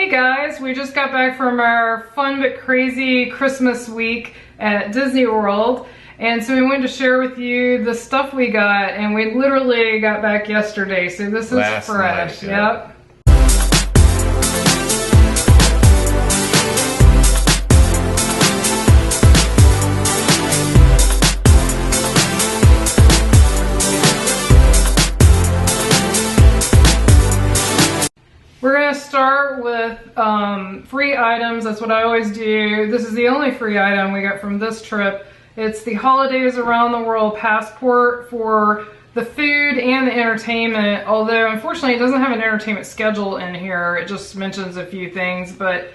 Hey guys, we just got back from our fun but crazy Christmas week at Disney World, and so we wanted to share with you the stuff we got, and we literally got back yesterday, so this is Last fresh. night, yeah. Yep. We're going to start with free items. That's what I always do. This is the only free item we got from this trip. It's the Holidays Around the World passport for the food and the entertainment, although unfortunately it doesn't have an entertainment schedule in here. It just mentions a few things, but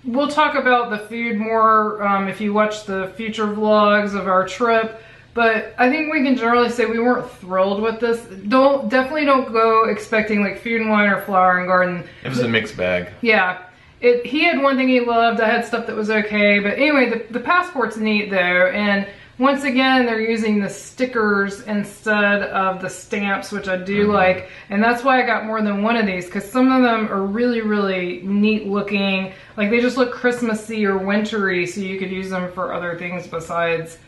we'll talk about the food more if you watch the future vlogs of our trip. But I think we can generally say we weren't thrilled with this. Definitely don't go expecting like Food and Wine or Flower and Garden. It was a mixed bag. Yeah. He had one thing he loved. I had stuff that was okay. But anyway, the passport's neat though. And once again, they're using the stickers instead of the stamps, which I do like. And that's why I got more than one of these, because some of them are really, really neat looking. Like they just look Christmassy or wintry, so you could use them for other things besides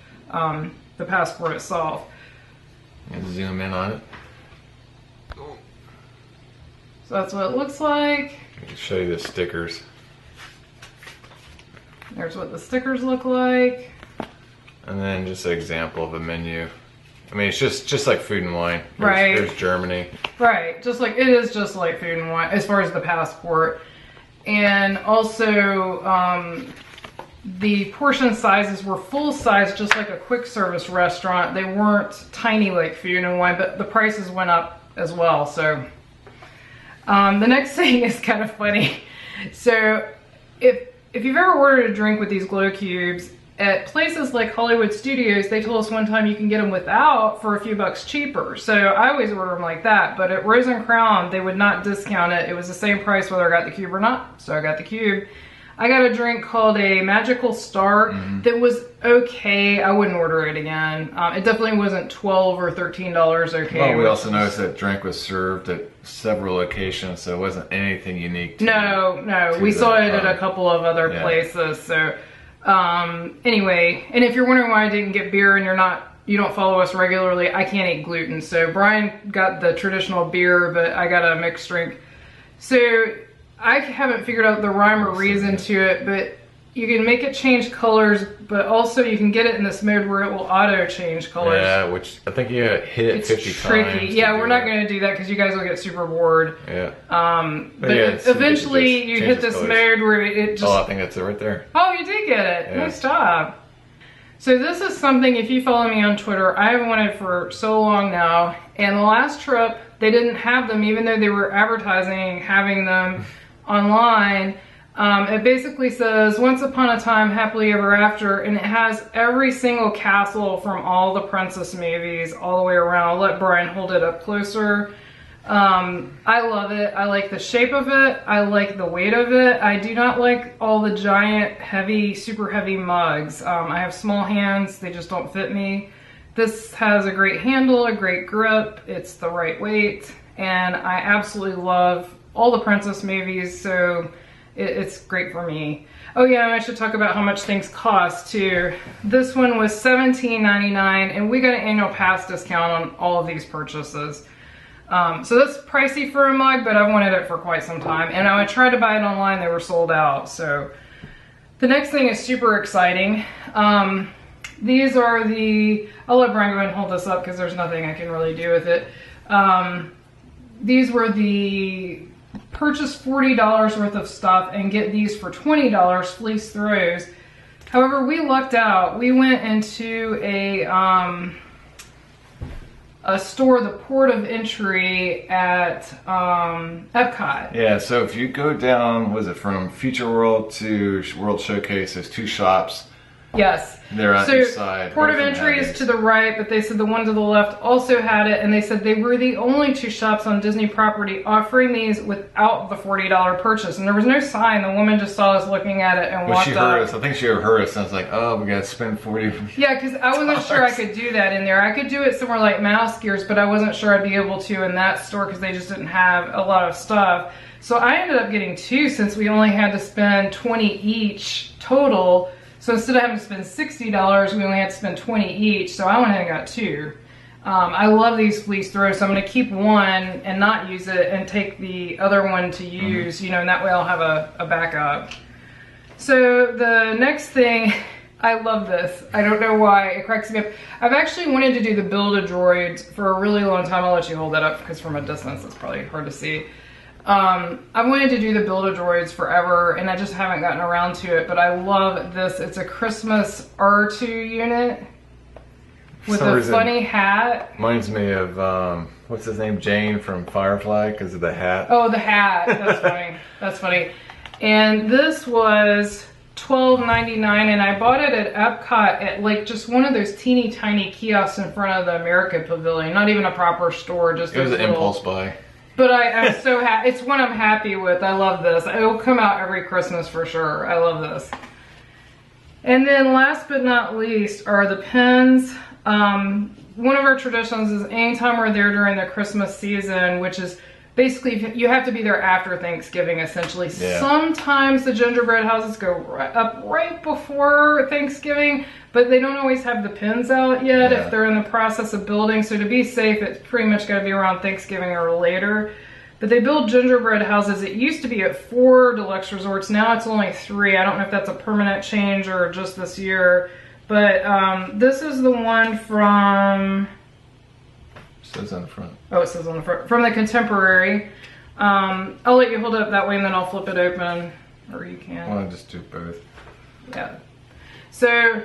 the passport itself. And zoom in on it. So that's what it looks like. I can show you the stickers. There's what the stickers look like. And then just an example of a menu. I mean, it's just like Food and Wine. Right. There's Germany. Right. Just like, it is just like Food and Wine as far as the passport. And also, the portion sizes were full size, just like a quick service restaurant. They weren't tiny like Food and Wine, but the prices went up as well. So the next thing is kind of funny. So if you've ever ordered a drink with these glow cubes at places like Hollywood Studios, they told us one time you can get them without for a few bucks cheaper. So I always order them like that. But at Rose and Crown, they would not discount it. It was the same price whether I got the cube or not. So I got the cube. I got a drink called a Magical Star that was okay. I wouldn't order it again. It definitely wasn't $12 or $13 okay. Well, we also noticed that drink was served at several locations, so it wasn't anything unique. No. We saw it at a couple of other places. So anyway, and if you're wondering why I didn't get beer and you don't follow us regularly, I can't eat gluten. So Brian got the traditional beer, but I got a mixed drink. So I haven't figured out the rhyme or reason to it, but you can make it change colors, but also you can get it in this mode where it will auto change colors. Yeah, which I think you hit it 50 tricky. times. Yeah, we're not going to do that because you guys will get super bored. Yeah. But yeah, eventually you hit this mode where it just... Oh, I think that's it right there. Oh, you did get it. Yeah. Nice job. So this is something, if you follow me on Twitter, I have wanted for so long now. And the last trip, they didn't have them, even though they were advertising having them online. It basically says once upon a time happily ever after, and it has every single castle from all the princess movies all the way around. I'll let Brian hold it up closer. I love it. I like the shape of it. I like the weight of it. I do not like all the giant heavy, super heavy mugs. I have small hands, they just don't fit me. This has a great handle, a great grip, it's the right weight, and I absolutely love all the princess movies, so it's great for me. Oh yeah, and I should talk about how much things cost too. This one was $17.99, and we got an annual pass discount on all of these purchases. So that's pricey for a mug, but I've wanted it for quite some time. And I tried to buy it online, they were sold out. So the next thing is super exciting. These are I'll let Brian go ahead and hold this up because there's nothing I can really do with it. These were purchase $40 worth of stuff and get these for $20 fleece throws. However, we lucked out. We went into a store, the port of entry at Epcot. Yeah, so if you go down, was it from Future World to World Showcase, there's two shops. Yes. They're on each side. Port of entry is to the right, but they said the one to the left also had it, and they said they were the only two shops on Disney property offering these without the $40 purchase. And there was no sign. The woman just saw us looking at it and walked up. She heard us. I think she heard us. And I was like, oh, we got to spend $40. Yeah, because I wasn't sure I could do that in there. I could do it somewhere like Mouse Gears, but I wasn't sure I'd be able to in that store because they just didn't have a lot of stuff. So I ended up getting 2 since we only had to spend $20 each total. So instead of having to spend $60, we only had to spend $20 each. So I went ahead and got 2. I love these fleece throws, so I'm going to keep one and not use it and take the other one to use, you know, and that way I'll have a backup. So the next thing, I love this. I don't know why, it cracks me up. I've actually wanted to do the Build-A-Droids for a really long time. I'll let you hold that up because from a distance it's probably hard to see. I've wanted to do the Build-A-Droids forever and I just haven't gotten around to it, but I love this. It's a Christmas R2 unit with a funny hat. Reminds me of, what's his name, Jane from Firefly, because of the hat. Oh, the hat. That's funny. That's funny. And this was $12.99, and I bought it at Epcot at like just one of those teeny tiny kiosks in front of the America Pavilion. Not even a proper store, just it was an impulse buy. But I'm so happy. It's one I'm happy with. I love this. It will come out every Christmas for sure. I love this. And then last but not least are the pins. One of our traditions is anytime we're there during the Christmas season, which is basically you have to be there after Thanksgiving essentially. Yeah. Sometimes the gingerbread houses go up right before Thanksgiving, but they don't always have the pins out yet if they're in the process of building. So to be safe, it's pretty much got to be around Thanksgiving or later. But they build gingerbread houses. It used to be at 4 deluxe resorts. Now it's only 3. I don't know if that's a permanent change or just this year. But this is the one from... It says on the front. Oh, it says on the front. From the Contemporary. I'll let you hold it up that way and then I'll flip it open. Or you can. Well, I'll just do both. Yeah. So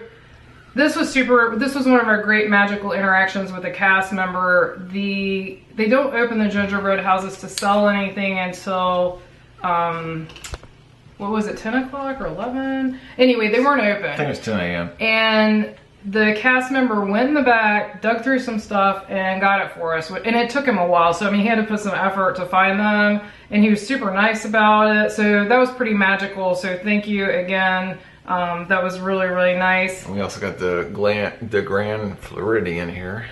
this was one of our great magical interactions with a cast member. They don't open the gingerbread houses to sell anything until, what was it, 10 o'clock or 11? Anyway, they weren't open. I think it was 10 a.m. And the cast member went in the back, dug through some stuff, and got it for us. And it took him a while. So, I mean, he had to put some effort to find them. And he was super nice about it. So that was pretty magical. So thank you again. That was really, really nice. And we also got the Grand Floridian here.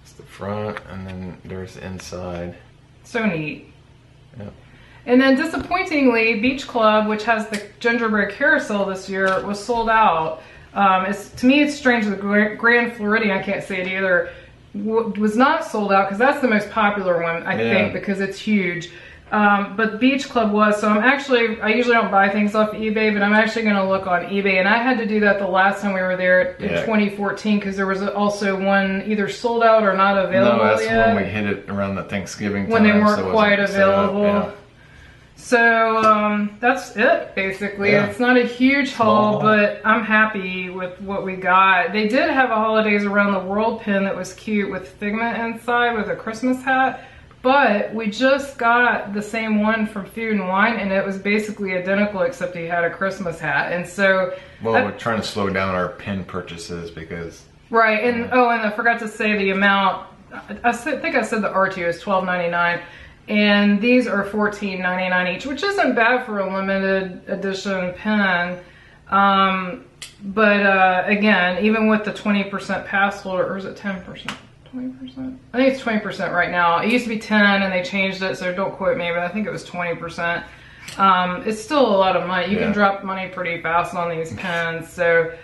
It's the front, and then there's the inside. So neat. Yep. And then disappointingly, Beach Club, which has the gingerbread carousel this year, was sold out. To me, it's strange that the Grand Floridian, I can't say it either, was not sold out because that's the most popular one, I think, because it's huge. But Beach Club was, so I usually don't buy things off eBay, but I'm actually going to look on eBay. And I had to do that the last time we were there in 2014 because there was also one either sold out or not available yet. No, that's yet. when we hit it around the Thanksgiving time. When they weren't quite available. So that's it, basically. Yeah. It's not a huge haul, but I'm happy with what we got. They did have a Holidays Around the World pin that was cute with Figment inside with a Christmas hat. But we just got the same one from Food and Wine, and it was basically identical except he had a Christmas hat. And so... Well, we're trying to slow down our pin purchases because... Right, and oh, and I forgot to say the amount. I think I said the R2 is $12.99. And these are $14.99 each, which isn't bad for a limited edition pen. But again, even with the 20% pass holder, or is it 10%? 20%? I think it's 20% right now. It used to be 10 and they changed it, so don't quote me, but I think it was 20%. It's still a lot of money. You can drop money pretty fast on these pens. So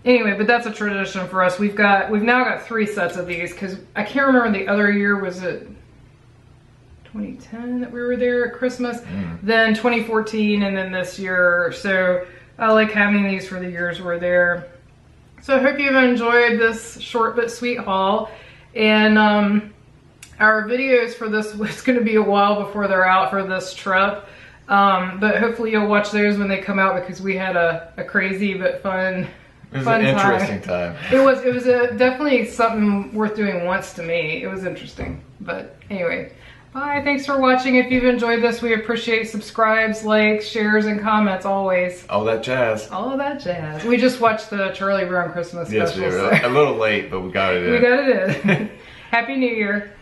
anyway, but that's a tradition for us. We've now got 3 sets of these because I can't remember the other year, was it 2010 that we were there at Christmas, then 2014, and then this year. So I like having these for the years we're there. So I hope you've enjoyed this short but sweet haul. And our videos for this, it's going to be a while before they're out for this trip. But hopefully you'll watch those when they come out because we had a crazy but fun It was an interesting time. It was definitely something worth doing once to me. It was interesting. But anyway. Bye, thanks for watching. If you've enjoyed this, we appreciate subscribes, likes, shares, and comments always. All that jazz. All of that jazz. We just watched the Charlie Brown Christmas special. Yes, we were a little late, but we got it in. We got it in. Happy New Year.